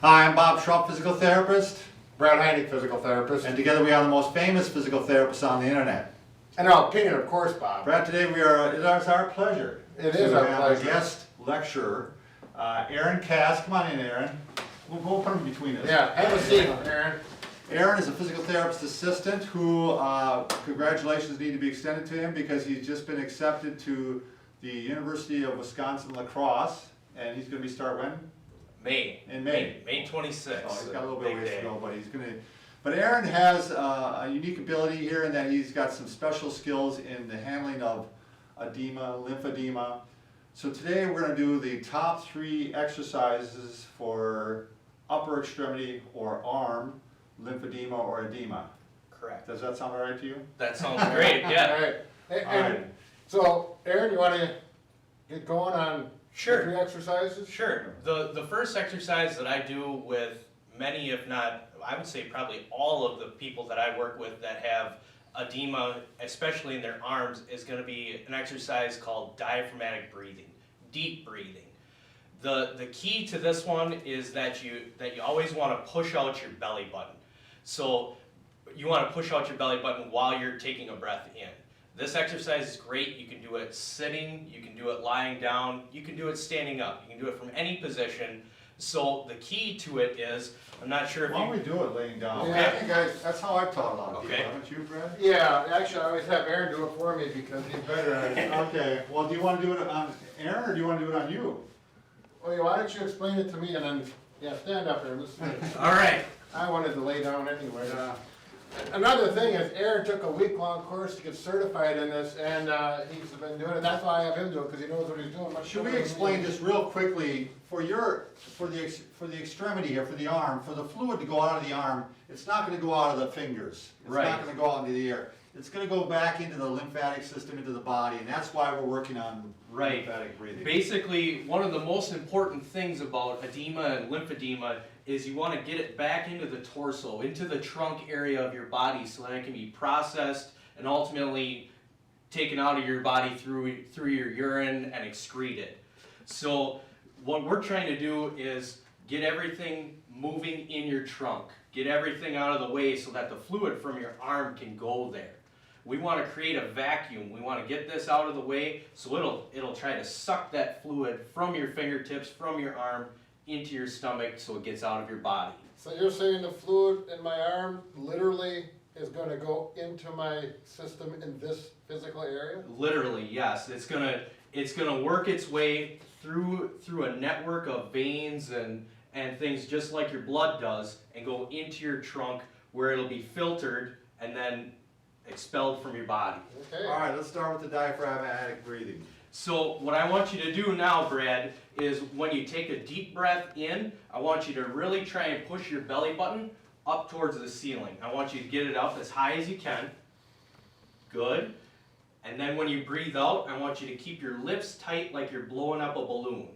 Hi, I'm Bob Schrupp, physical therapist, Brad Heineck, physical therapist. and together we are the most famous physical therapists on the internet. And our opinion, of course, Bob. Brad, today it is our pleasure It is to our have pleasure. a guest lecturer, Aaron Kast. Come on in, Aaron. We'll put him between us. Yeah, have a seat, Aaron. Aaron is a physical therapist assistant who, congratulations need to be extended to him because he's just been accepted to the University of Wisconsin La Crosse, and he's going to be start when? May. In May. May 26th. Oh, he's got a little bit of Big ways to day. go, but he's gonna. But Aaron has a unique ability here in that he's got some special skills in the handling of edema, lymphedema. So today we're gonna do the top 3 exercises for upper extremity or arm lymphedema or edema. Correct. Does that sound all right to you? That sounds great, All yeah. right. All And right. so, Aaron, you want to get going on Sure. the 3 exercises? Sure. The first exercise that I do with many, if not, I would say probably all of the people that I work with that have edema, especially in their arms, is going to be an exercise called diaphragmatic breathing, deep breathing. The key to this one is that you always want to push out your belly button. So you want to push out your belly button while you're taking a breath in. This exercise is great. You can do it sitting, you can do it lying down, you can do it standing up, you can do it from any position. So the key to it is, I'm not sure if Why don't we you, do it laying down? Yeah. I think that's how I've taught a lot of people, Okay. haven't you, Brad? Yeah, actually, I always have Aaron do it for me because he's better at it. Okay, well, do you want to do it on Aaron or do you want to do it on you? Well, why don't you explain it to me and then, yeah, stand up there. Listen. all right. I wanted to lay down anyway. Yeah. Another thing is Aaron took a week-long course to get certified in this, and he's been doing it. That's why I have him do it, because he knows what he's doing. much Should we better than explain me. just real quickly, for the extremity here, for the arm, for the fluid to go out of the arm, it's not gonna go out of the fingers. It's Right. not gonna go out into the air. It's gonna go back into the lymphatic system, into the body, and that's why we're working on Right. lymphatic breathing. Basically, one of the most important things about edema and lymphedema is you want to get it back into the torso, into the trunk area of your body so that it can be processed and ultimately taken out of your body through your urine and excreted. So what we're trying to do is get everything moving in your trunk. Get everything out of the way so that the fluid from your arm can go there. We want to create a vacuum. We want to get this out of the way so it'll try to suck that fluid from your fingertips, from your arm, into your stomach so it gets out of your body. So you're saying the fluid in my arm literally is going to go into my system in this physical area? Literally, yes. It's gonna work its way through a network of veins and things just like your blood does and go into your trunk where it'll be filtered and then expelled from your body. Okay. All right, let's start with the diaphragmatic breathing. So what I want you to do now, Brad, is when you take a deep breath in, I want you to really try and push your belly button up towards the ceiling. I want you to get it up as high as you can. Good. And then when you breathe out, I want you to keep your lips tight like you're blowing up a balloon.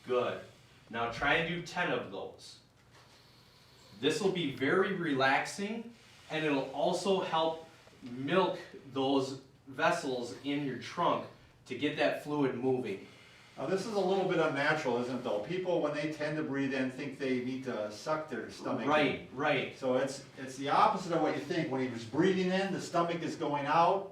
Good. Now try and do 10 of those. This will be very relaxing, and it'll also help milk those vessels in your trunk to get that fluid moving. Now, this is a little bit unnatural, isn't it, though? People, when they tend to breathe in, think they need to suck their stomach in. Right, right. So it's the opposite of what you think. When he was breathing in, the stomach is going out,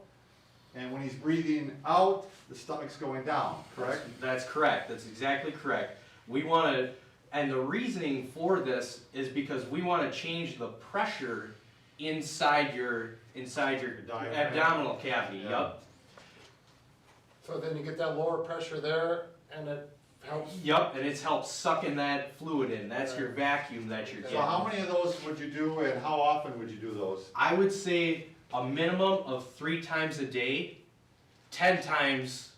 and when he's breathing out, the stomach's going down, correct? That's correct. That's exactly correct. We want to, and the reasoning for this is because we want to change the pressure inside your Diaphragm. abdominal cavity. Yeah. Yup. So then you get that lower pressure there, and it helps. Yup, and it's helped sucking that fluid in. That's your vacuum that you're So getting. how many of those would you do, and how often would you do those? I would say a minimum of 3 times a day, 10 times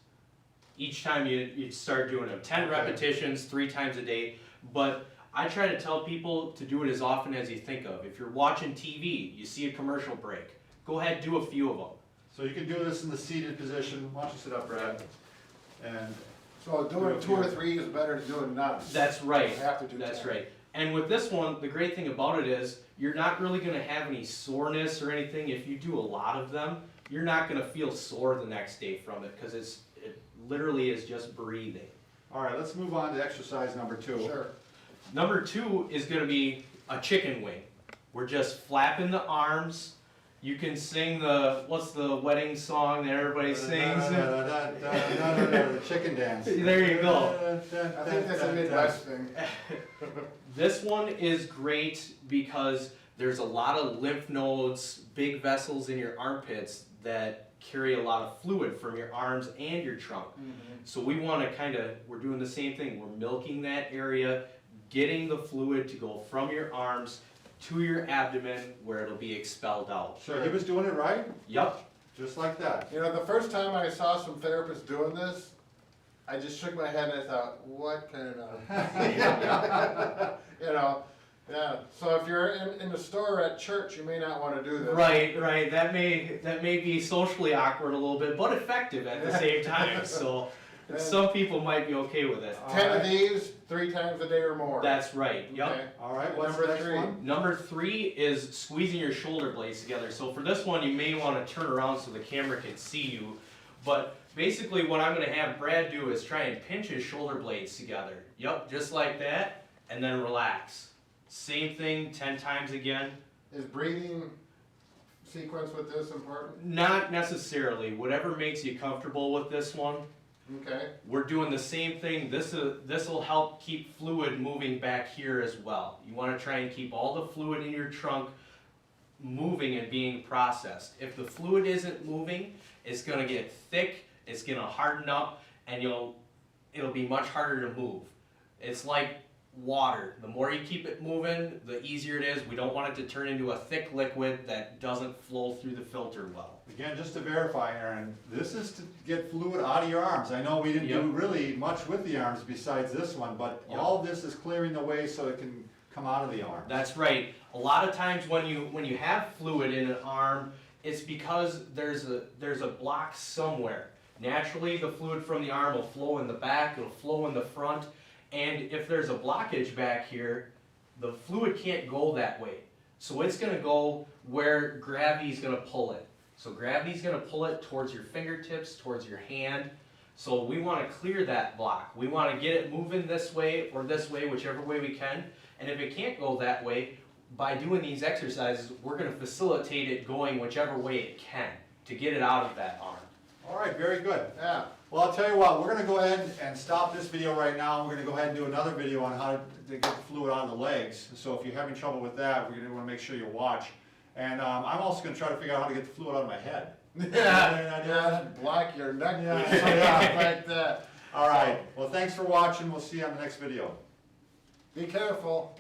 each time you start doing them. 10 Okay. repetitions, 3 times a day. But I try to tell people to do it as often as you think of. If you're watching TV, you see a commercial break, go ahead, do a few of them. So you can do this in the seated position. Why don't you sit up, Brad? And So doing 2 or 3 is better than doing none. That's right. You have to do That's 10. right. And with this one, the great thing about it is you're not really going to have any soreness or anything. If you do a lot of them, you're not going to feel sore the next day from it because it literally is just breathing. All right, let's move on to exercise number 2. Sure. Number 2 is gonna be a chicken wing. We're just flapping the arms. You can sing what's the wedding song that everybody sings? The chicken dance. There you go. I think that's a Midwest thing. This one is great because there's a lot of lymph nodes, big vessels in your armpits that carry a lot of fluid from your arms and your trunk. So we want to we're doing the same thing. We're milking that area, getting the fluid to go from your arms to your abdomen where it'll be expelled out. So he was doing it right? Yep. Just like that. You know, the first time I saw some therapists doing this, I just shook my head and I thought, what kind of, you know, yeah. So if you're in the store or at church, you may not want to do this. Right. That may be socially awkward a little bit, but effective at the same time. So some people might be okay with it. 10 of these, 3 times a day or more. That's right. Yep. Okay. All right, what's Number the next 3? one? Number 3 is squeezing your shoulder blades together. So for this one, you may want to turn around so the camera can see you. But basically what I'm going to have Brad do is try and pinch his shoulder blades together. Yep, just like that, and then relax. Same thing 10 times again. Is breathing sequence with this important? Not necessarily. Whatever makes you comfortable with this one. Okay. We're doing the same thing. This will help keep fluid moving back here as well. You want to try and keep all the fluid in your trunk moving and being processed. If the fluid isn't moving, it's going to get thick, it's going to harden up, and it'll be much harder to move. It's like water. The more you keep it moving, the easier it is. We don't want it to turn into a thick liquid that doesn't flow through the filter well. Again, just to verify, Aaron, this is to get fluid out of your arms. I know we didn't do really much with the arms besides this one, but all this is clearing the way so it can come out of the arm. That's right. A lot of times when you have fluid in an arm, it's because there's a block somewhere. Naturally, the fluid from the arm will flow in the back, it'll flow in the front, and if there's a blockage back here, the fluid can't go that way. So it's going to go where gravity's going to pull it. So gravity's going to pull it towards your fingertips, towards your hand. So we want to clear that block. We want to get it moving this way or this way, whichever way we can. And if it can't go that way, by doing these exercises, we're going to facilitate it going whichever way it can to get it out of that arm. All right, very good. Yeah. Well, I'll tell you what, we're going to go ahead and stop this video right now. We're going to go ahead and do another video on how to get the fluid out of the legs. So if you're having trouble with that, we're going to want to make sure you watch. And I'm also going to try to figure out how to get the fluid out of my head. Yeah, block your neck like that. All right, well, thanks for watching. We'll see you on the next video. Be careful.